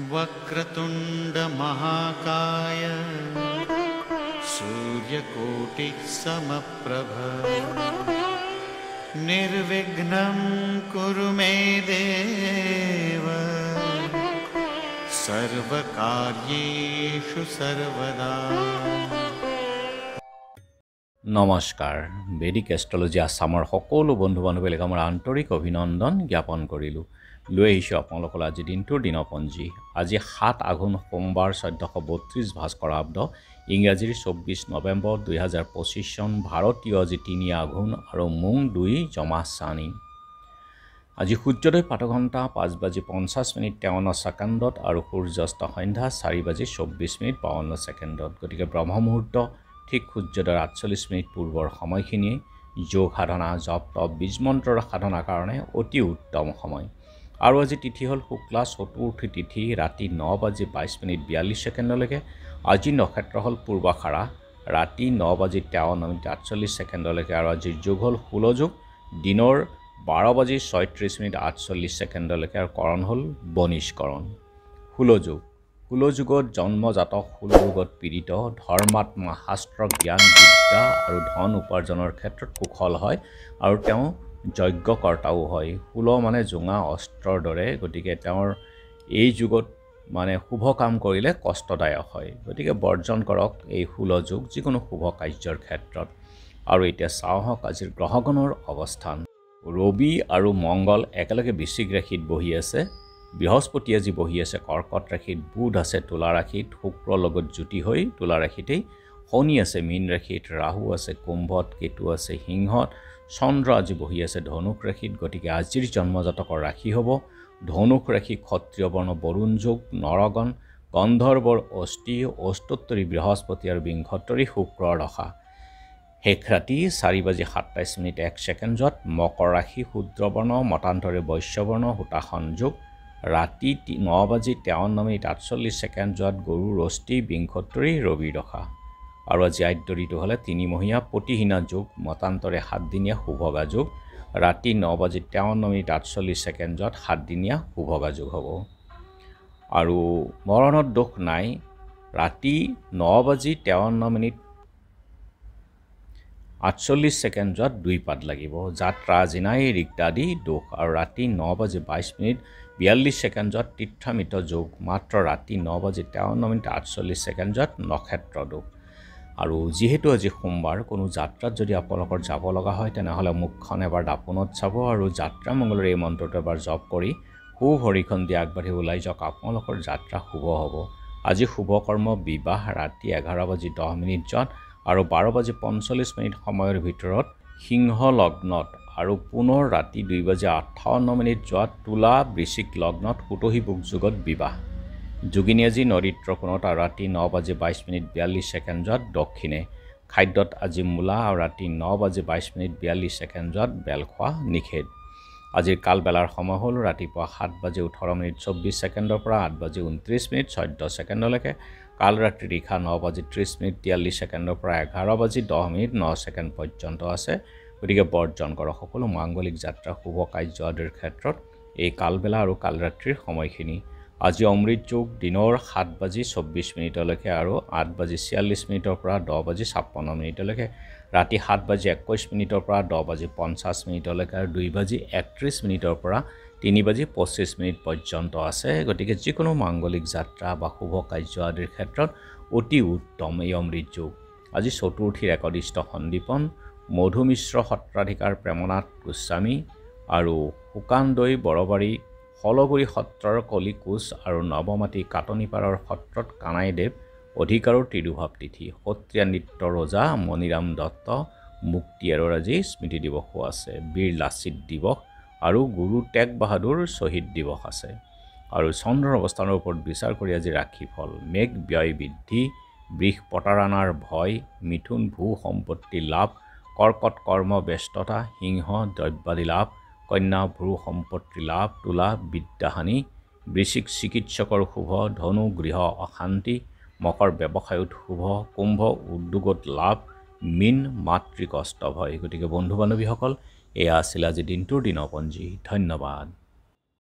वक्रतुंड महाकाय सूर्यकोटि समप्रभ निर्विघ्नं कुरु मे देव सर्वकार्येषु सर्वदा। নমস্কাৰ বেদিক এষ্ট্ৰলজি আসামৰ সকলো বন্ধু বান্ধৱীক আমাৰ আন্তৰিক অভিনন্দন জ্ঞাপন কৰিলোঁ। লৈ আহিছোঁ আপোনালোকৰ আজি দিনটোৰ দিনপঞ্জী। আজি 7 আঘোণ সোমবাৰ 1432 ভাস্কৰাব্দ ইংৰাজীৰ 24 নৱেম্বৰ 2025 চন ভাৰতীয় আজি 3 আঘোণ আৰু মুং 2 জমাচানি। আজি সূৰ্যোদয় 5 ঘণ্টা 5:50 ছেকেণ্ডত আৰু সূৰ্যাস্ত সন্ধ্যা 4:24 52 গতিকে ব্ৰহ্ম মুহূৰ্ত ঠিক সূৰ্যোদয়ৰ 48 মিনিট পূৰ্বৰ সময়খিনিয়ে যোগ সাধনা জপ তপ বীজ মন্ত্ৰৰ সাধনাৰ কাৰণে অতি উত্তম সময়। আৰু আজি তিথি হ'ল শুক্লা চতুৰ্থী তিথি ৰাতি 9:22 আজি নক্ষত্ৰ হ'ল পূৰ্বাষাঢ়া ৰাতি 9:53 আৰু আজিৰ যোগ হ'ল ষোলযোগ দিনৰ 12:36 আৰু কৰণ হ'ল বনিষ্কৰণ। ষোলযোগত জন্মজাতক ষোলযোগত পীড়িত ধৰ্মাত্মা শাস্ত্ৰ জ্ঞান বিদ্যা আৰু ধন উপাৰ্জনৰ ক্ষেত্ৰত কুশল হয় আৰু তেওঁ যজ্ঞকৰ্তাও হয়। ষোল মানে জোঙা অস্ত্ৰৰ দৰে, গতিকে তেওঁৰ এই যুগত মানে শুভ কাম কৰিলে কষ্টদায়ক হয়, গতিকে বৰ্জন কৰক এই ষোলযোগ যিকোনো শুভ কাৰ্যৰ ক্ষেত্ৰত। আৰু এতিয়া চাওক আজিৰ গ্ৰহগণৰ অৱস্থান। ৰবি আৰু মংগল একেলগে বৃশ্চিক ৰাশিত বহি আছে, বৃহস্পতি আজি বহি আছে কৰ্কট ৰাশিত, বুধ আছে তুলা ৰাশিত, শুক্ৰৰ লগত যুতি হৈ তুলা ৰাশিতেই, শনি আছে মীন ৰাশিত, ৰাহু আছে কুম্ভত, কেতু আছে সিংহত, চন্দ্ৰ আজি বহি আছে ধনুক ৰাশিত। গতিকে আজিৰ জন্মজাতকৰ ৰাশি হ'ব ধনুক ৰাশি ক্ষত্ৰিয় বৰ্ণ বৰুণ যোগ, নৰগণ গন্ধৰ্বৰ অষ্টি, অষ্টোত্তৰী বৃহস্পতি আৰু বিংশোত্তৰী শুক্ৰৰ দশা। শেষ ৰাতি 4:27 মকৰ ৰাশি শূদ্ৰবৰ্ণ মতান্তৰে বৈশ্যবৰ্ণ হুতাসন যোগ, ৰাতি 9:53 গৰুৰ অষ্টি বিংশোত্তৰী ৰবিৰ দশা। আৰু আজি আদ্য ঋতু হ'লে 3 মহীয়া প্ৰতিহীনা যোগ মতান্তৰে 7 দিনীয়া শুভগা যোগ, ৰাতি 9:53 7 দিনীয়া শুভগা যোগ হ'ব। আৰু মৰণৰ দোষ নাই, ৰাতি 9:53 2 পাদ লাগিব, যাত্ৰা জিনাই ৰিক্তাদি দোষ। আৰু ৰাতি 9:22 তীৰ্থামিত যোগ, মাত্ৰ ৰাতি 9:53 নক্ষত্ৰ দোষ। আৰু যিহেতু আজি সোমবাৰ কোনো যাত্ৰাত যদি আপোনালোকৰ যাব লগা হয় তেনেহ'লে মুখখন এবাৰ দাপোনত চাব আৰু যাত্ৰা মংগলৰ এই মন্ত্ৰটো এবাৰ জপ কৰি শুভ ভৰিখন দি আগবাঢ়ি ওলাই যাওক, আপোনালোকৰ যাত্ৰা শুভ হ'ব। আজি শুভ কৰ্ম বিবাহ ৰাতি 11:10 আৰু 12:45 সময়ৰ ভিতৰত সিংহ লগ্নত আৰু পুনৰ ৰাতি 2:58 তুলা বৃশ্চিক লগ্নত সুতহী বুক যুগত বিবাহ। যোগিনী আজি নৰিত্ৰ কোণত আৰু ৰাতি 9:22 দক্ষিণে। খাদ্যত আজি মূলা আৰু ৰাতি 9:22 বেল খোৱা নিষেধ। আজিৰ কালবেলাৰ সময় হ'ল ৰাতিপুৱা 7:18 পৰা 8:29 14 কাল ৰাত্ৰি নিশা 9:30 পৰা 11:10 পৰ্যন্ত আছে, গতিকে বৰ্জন কৰক সকলো মাংগলিক যাত্ৰা শুভ কাৰ্য আদিৰ ক্ষেত্ৰত এই কালবেলা আৰু কালৰাত্ৰিৰ সময়খিনি। আজি অমৃত যোগ দিনৰ 7:24 আৰু 8:46 পৰা 10:56 ৰাতি 7:21 পৰা 10:50 আৰু 2:31 পৰা 3:25 পৰ্যন্ত আছে, গতিকে যিকোনো মাংগলিক যাত্ৰা বা শুভ কাৰ্য আদিৰ ক্ষেত্ৰত অতি উত্তম এই অমৃত যোগ। আজি চতুৰ্থীৰ একদিষ্ট সন্দীপন মধুমিশ্ৰ সত্ৰাধিকাৰ প্ৰেমনাথ গোস্বামী আৰু শুকান দৈ বৰবাৰী হলগুৰি সত্ৰৰ কলি কোচ আৰু নৱমাটি কাটনিপাৰৰ সত্ৰত কানাইদেৱ অধিকাৰৰ তিৰুভাৱ তিথি। সত্ৰীয়া নৃত্য ৰজা মণিৰাম দত্ত মুক্তি আৰু আজি স্মৃতি দিৱসো আছে। বীৰ লাচিত দিৱস আৰু গুৰু টেগ বাহাদুৰ শ্বহীদ দিৱস আছে। আৰু চন্দ্ৰৰ অৱস্থানৰ ওপৰত বিচাৰ কৰি আজি ৰাশিফল মেঘ ব্যয় বৃদ্ধি, বৃষ প্ৰতাৰণাৰ ভয়, মিথুন ভূ সম্পত্তি লাভ, কৰ্কট কৰ্ম ব্যস্ততা, সিংহ দ্ৰব্যাদি লাভ, কন্যা ভূ সম্পত্তি লাভ, তুলা বিদ্যাহানি, বৃশ্চিক চিকিৎসকৰ শুভ, ধনু গৃহ অশান্তি, মকৰ ব্যৱসায়ত শুভ, কুম্ভ উদ্যোগত লাভ, মীন মাতৃকষ্ট ভয়। গতিকে বন্ধু বান্ধৱীসকল, এয়া আছিল আজি দিনটোৰ দিনপঞ্জী। ধন্যবাদ।